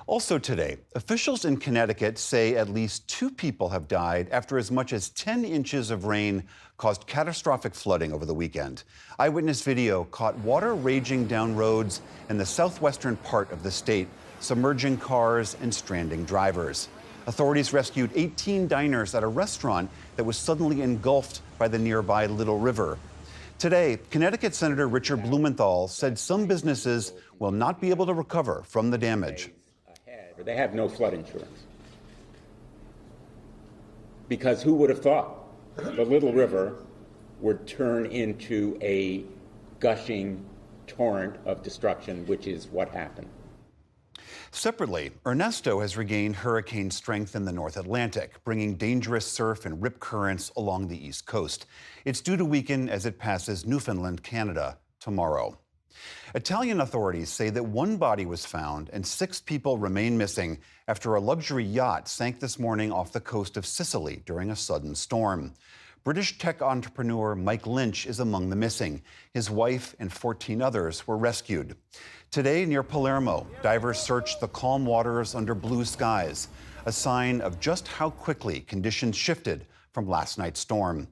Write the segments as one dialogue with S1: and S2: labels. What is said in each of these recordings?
S1: Also today, officials in Connecticut say at least 2 people have died after as much as 10 inches of rain caused catastrophic flooding over the weekend. Eyewitness video caught water raging down roads in the southwestern part of the state, submerging cars and stranding drivers. Authorities rescued 18 diners at a restaurant that was suddenly engulfed by the nearby Little River. Today, Connecticut Senator Richard Blumenthal said some businesses will not be able to recover from the damage.
S2: They have no flood insurance. Because who would have thought the Little River would turn into a gushing torrent of destruction, which is what happened.
S1: Separately, Ernesto has regained hurricane strength in the North Atlantic, bringing dangerous surf and rip currents along the East Coast. It's due to weaken as it passes Newfoundland, Canada, tomorrow. Italian authorities say that 1 body was found and 6 people remain missing after a luxury yacht sank this morning off the coast of Sicily during a sudden storm. British tech entrepreneur Mike Lynch is among the missing. His wife and 14 others were rescued. Today, near Palermo, divers searched the calm waters under blue skies, a sign of just how quickly conditions shifted from last night's storm.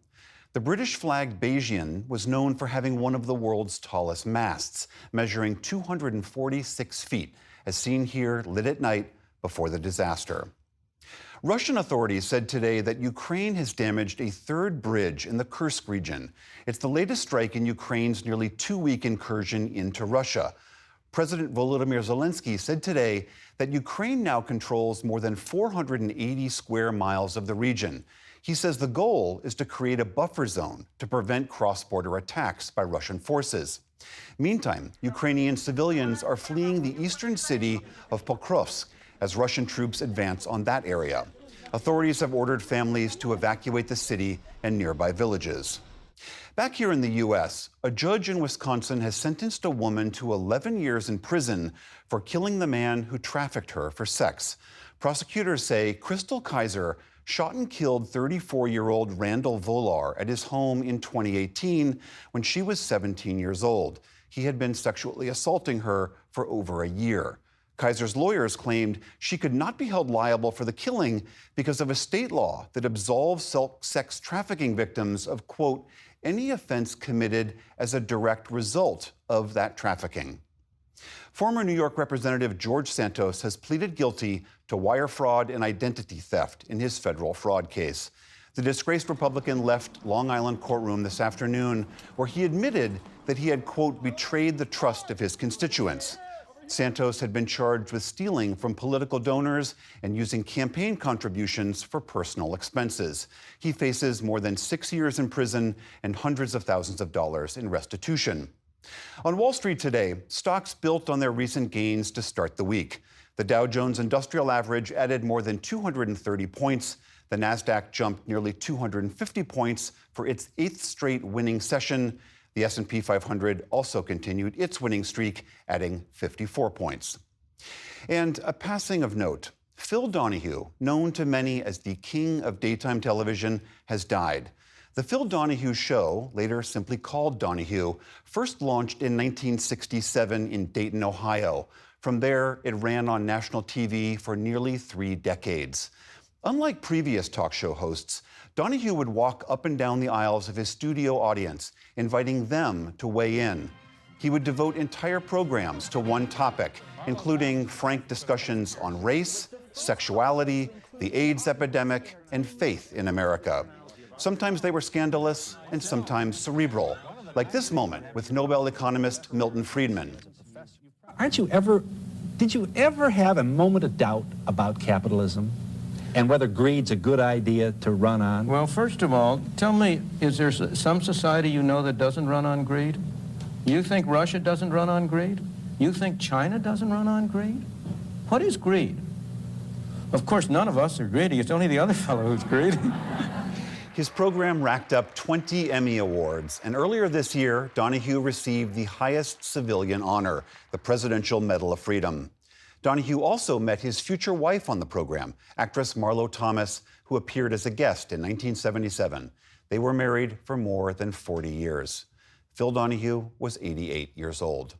S1: The British-flagged Bayesian was known for having one of the world's tallest masts, measuring 246 feet, as seen here lit at night before the disaster. Russian authorities said today that Ukraine has damaged a 3rd bridge in the Kursk region. It's the latest strike in Ukraine's nearly 2-week incursion into Russia. President Volodymyr Zelensky said today that Ukraine now controls more than 480 square miles of the region. He says the goal is to create a buffer zone to prevent cross-border attacks by Russian forces. Meantime, Ukrainian civilians are fleeing the eastern city of Pokrovsk as Russian troops advance on that area. Authorities have ordered families to evacuate the city and nearby villages. Back here in the U.S., a judge in Wisconsin has sentenced a woman to 11 years in prison for killing the man who trafficked her for sex. Prosecutors say Crystal Kaiser shot and killed 34-year-old Randall Volar at his home in 2018 when she was 17 years old. He had been sexually assaulting her for over a year. Kaiser's lawyers claimed she could not be held liable for the killing because of a state law that absolves sex trafficking victims of, quote, any offense committed as a direct result of that trafficking. Former New York Representative George Santos has pleaded guilty to wire fraud and identity theft in his federal fraud case. The disgraced Republican left Long Island courtroom this afternoon, where he admitted that he had, quote, betrayed the trust of his constituents. Santos had been charged with stealing from political donors and using campaign contributions for personal expenses. He faces more than 6 years in prison and hundreds of thousands of dollars in restitution. On Wall Street today, stocks built on their recent gains to start the week. The Dow Jones Industrial Average added more than 230 points. The Nasdaq jumped nearly 250 points for its 8th straight winning session. The S&P 500 also continued its winning streak, adding 54 points. And a passing of note, Phil Donahue, known to many as the king of daytime television, has died. The Phil Donahue Show, later simply called Donahue, first launched in 1967 in Dayton, Ohio. From there, it ran on national TV for nearly 3 decades. Unlike previous talk show hosts, Donahue would walk up and down the aisles of his studio audience, inviting them to weigh in. He would devote entire programs to one topic, including frank discussions on race, sexuality, the AIDS epidemic, and faith in America. Sometimes they were scandalous and sometimes cerebral, like this moment with Nobel economist Milton Friedman.
S3: Did you ever have a moment of doubt about capitalism and whether greed's a good idea to run on?
S4: Well, first of all, tell me, is there some society you know that doesn't run on greed? You think Russia doesn't run on greed? You think China doesn't run on greed? What is greed? Of course, none of us are greedy. It's only the other fellow who's greedy.
S1: His program racked up 20 Emmy Awards, and earlier this year, Donahue received the highest civilian honor, the Presidential Medal of Freedom. Donahue also met his future wife on the program, actress Marlo Thomas, who appeared as a guest in 1977. They were married for more than 40 years. Phil Donahue was 88 years old.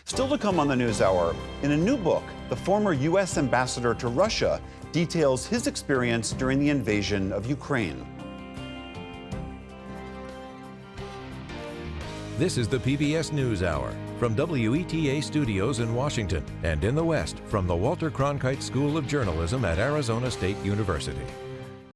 S1: Still to come on the NewsHour, in a new book, the former U.S. ambassador to Russia details his experience during the invasion of Ukraine.
S5: This is the PBS NewsHour from WETA Studios in Washington and in the West from the Walter Cronkite School of Journalism at Arizona State University.